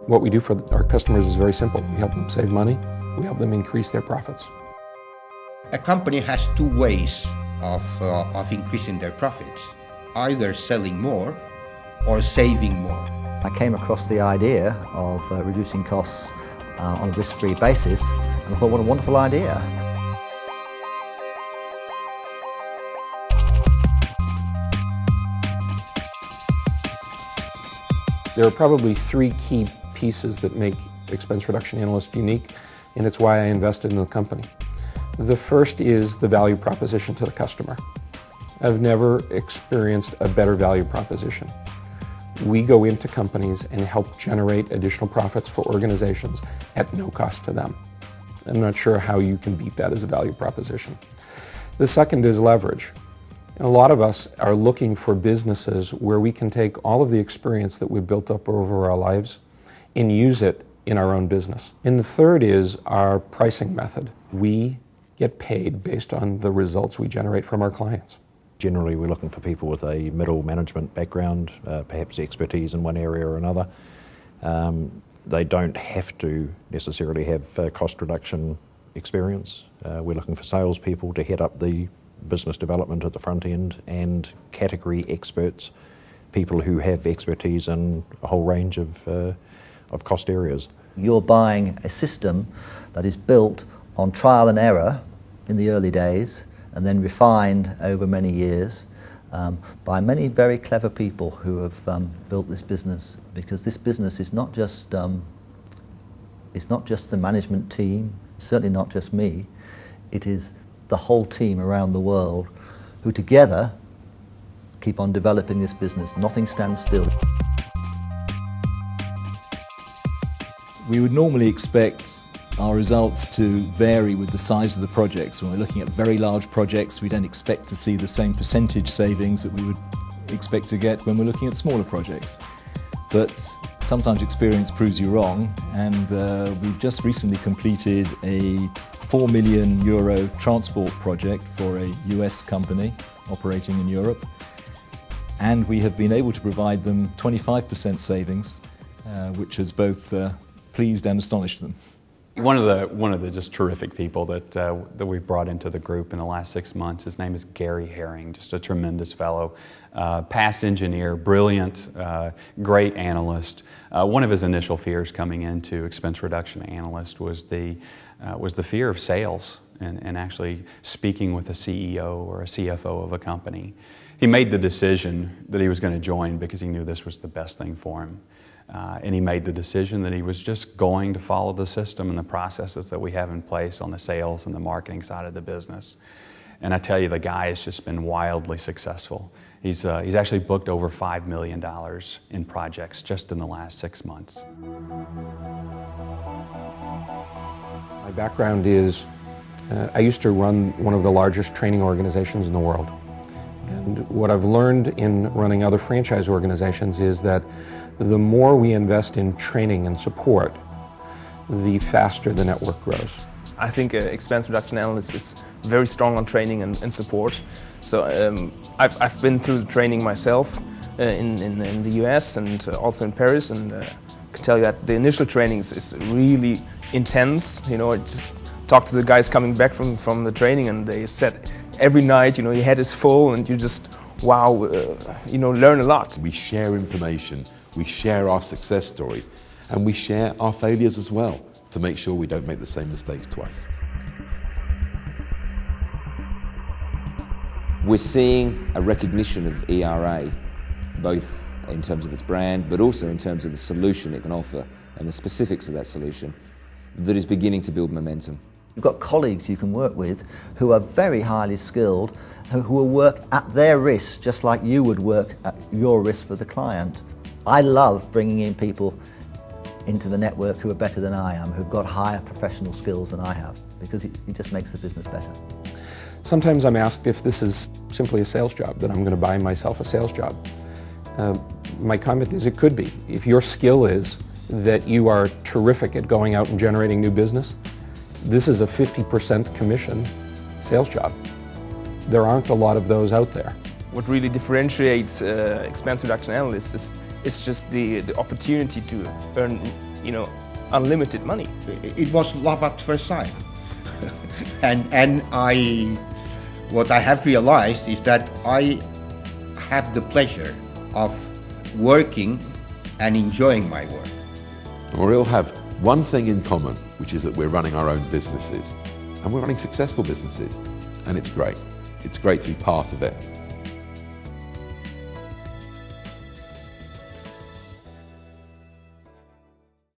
What we do for our customers is very simple. We help them save money, we help them increase their profits. A company has two ways of increasing their profits, either selling more or saving more. I came across the idea of reducing costs on a risk-free basis, and I thought, what a wonderful idea. There are probably three key pieces that make Expense Reduction Analysts unique, and it's why I invested in the company. The first is the value proposition to the customer. I've never experienced a better value proposition. We go into companies and help generate additional profits for organizations at no cost to them. I'm not sure how you can beat that as a value proposition. The second is leverage. A lot of us are looking for businesses where we can take all of the experience that we've built up over our lives and use it in our own business. And the third is our pricing method. We get paid based on the results we generate from our clients. Generally, we're looking for people with a middle management background, perhaps expertise in one area or another. They don't have to necessarily have cost reduction experience. We're looking for salespeople to head up the business development at the front end, and category experts, people who have expertise in a whole range of cost areas. You're buying a system that is built on trial and error in the early days and then refined over many years by many very clever people who have built this business, because this business is not just the management team, certainly not just me. It is the whole team around the world who together keep on developing this business. Nothing stands still. We would normally expect our results to vary with the size of the projects. When we're looking at very large projects, we don't expect to see the same percentage savings that we would expect to get when we're looking at smaller projects. But sometimes experience proves you wrong, and we've just recently completed a €4 million transport project for a US company operating in Europe, and we have been able to provide them 25% savings, which has both pleased and astonished them. One of the just terrific people that we've brought into the group in the last 6 months, his name is Gary Herring, just a tremendous fellow, past engineer, brilliant, great analyst. One of his initial fears coming into Expense Reduction Analyst was the fear of sales and actually speaking with a CEO or a CFO of a company. He made the decision that he was going to join because he knew this was the best thing for him. And he made the decision that he was just going to follow the system and the processes that we have in place on the sales and the marketing side of the business. And I tell you, the guy has just been wildly successful. He's actually booked over $5 million in projects just in the last 6 months. My background is, I used to run one of the largest training organizations in the world. And what I've learned in running other franchise organizations is that the more we invest in training and support, the faster the network grows. I think Expense Reduction Analysts is very strong on training and support. So I've been through the training myself in the US and also in Paris, and I can tell you that the initial training is really intense. You know, I just talked to the guys coming back from the training, and they said every night, you know, your head is full and you just, wow, learn a lot. We share information, we share our success stories, and we share our failures as well to make sure we don't make the same mistakes twice. We're seeing a recognition of ERA, both in terms of its brand, but also in terms of the solution it can offer and the specifics of that solution, that is beginning to build momentum. You've got colleagues you can work with who are very highly skilled, who will work at their risk just like you would work at your risk for the client. I love bringing in people into the network who are better than I am, who've got higher professional skills than I have, because it just makes the business better. Sometimes I'm asked if this is simply a sales job, that I'm going to buy myself a sales job. My comment is it could be. If your skill is that you are terrific at going out and generating new business, this is a 50% commission sales job. There aren't a lot of those out there. What really differentiates Expense Reduction Analysts It's just the opportunity to earn, unlimited money. It was love at first sight. and what I have realized is that I have the pleasure of working and enjoying my work. And we all have one thing in common, which is that we're running our own businesses. And we're running successful businesses. And it's great. It's great to be part of it.